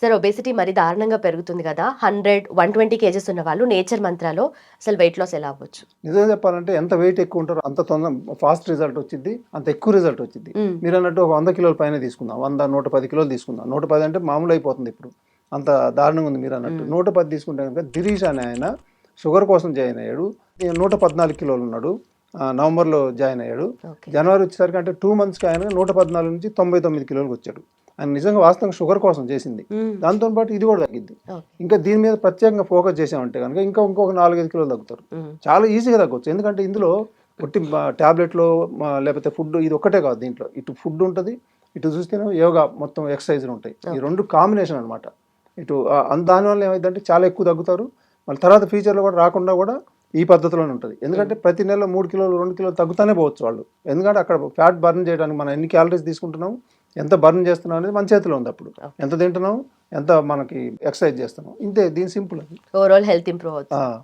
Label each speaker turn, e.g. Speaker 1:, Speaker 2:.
Speaker 1: Sir obesity మరి దారుణంగా పెరుగుతుంది కదా! 100, 120 కేజెస్ ఉన్న వాళ్ళు నేచర్ మంత్రాలో అసలు వెయిట్ లాస్ ఎలా అవ్వచ్చు?
Speaker 2: నిజంగా చెప్పాలంటే ఎంత వెయిట్ ఎక్కువ ఉంటారో అంత ఫాస్ట్ రిజల్ట్ వచ్చింది, అంత ఎక్కువ రిజల్ట్ వచ్చింది.
Speaker 1: హ్మ్.
Speaker 2: మీరన్నట్టు ఒక 100 కిలోల పైన తీసుకుందాం. 100, 110 కిలోలు తీసుకుందాం. 110 అంటే మామూలు అయిపోతుంది ఇప్పుడు. అంత దారుణంగా ఉంది మీరన్నట్టు. 110 తీసుకుంటే గనుక దిరీష్ అనే ఆయన షుగర్ కోసం జాయిన్ అయ్యాడు. 114 కిలోలు ఉన్నాడు. నవంబర్‌లో జాయిన్ అయ్యాడు.
Speaker 1: ఓకే.
Speaker 2: జనవరి వచ్చేసరికి అంటే 2 మంత్స్‌కి ఆయన 114 నుంచి 99 కిలోలకు వచ్చాడు. ఆయన నిజంగా వాస్తవంగా షుగర్ కోసం చేసింది.
Speaker 1: హ్మ్.
Speaker 2: దాంతో పాటు ఇది కూడా తగ్గిద్ది.
Speaker 1: ఓకే.
Speaker 2: ఇంకా దీని మీద ప్రత్యేకంగా ఫోకస్ చేసామంటే కనుక ఇంకొక 4, 5 కిలోలు తగ్గుతారు.
Speaker 1: హ్మ్.
Speaker 2: చాలా ఈజీగా తగ్గొచ్చు. ఎందుకంటే ఇందులో ఒట్టి టాబ్లెట్‌లో లేకపోతే ఫుడ్ ఇది ఒక్కటే కాదు దీంట్లో. ఇటు ఫుడ్ ఉంటది. ఇటు చూస్తేనేమో యోగా మొత్తం ఎక్సర్‌సైజ్‌లు ఉంటాయి. ఈ 2 కాంబినేషన్ అన్నమాట. ఇటు దానివల్ల ఏమైందంటే చాలా ఎక్కువ తగ్గుతారు. మళ్ళీ తర్వాత ఫ్యూచర్‌లో కూడా రాకుండా కూడా ఈ పద్ధతిలోనే ఉంటది. ఎందుకంటే ప్రతి నెల 3 కిలోలు, 2 కిలోలు తగ్గుతానే పోవచ్చు వాళ్ళు. ఎందుకంటే అక్కడ ఫ్యాట్ బర్న్ చేయడానికి మనం ఎన్ని క్యాలరీస్ తీసుకుంటున్నాం, ఎంత బర్న్ చేస్తున్నాం అనేది మన చేతిలో ఉంది అప్పుడు. ఎంత తింటున్నాం, ఎంత మనకి ఎక్సర్‌సైజ్ చేస్తున్నాం. ఇంతే దీని సింపుల్ అది.
Speaker 1: ఓవరాల్ హెల్త్ ఇంప్రూవ్ అవుతుంది.
Speaker 2: ఆ!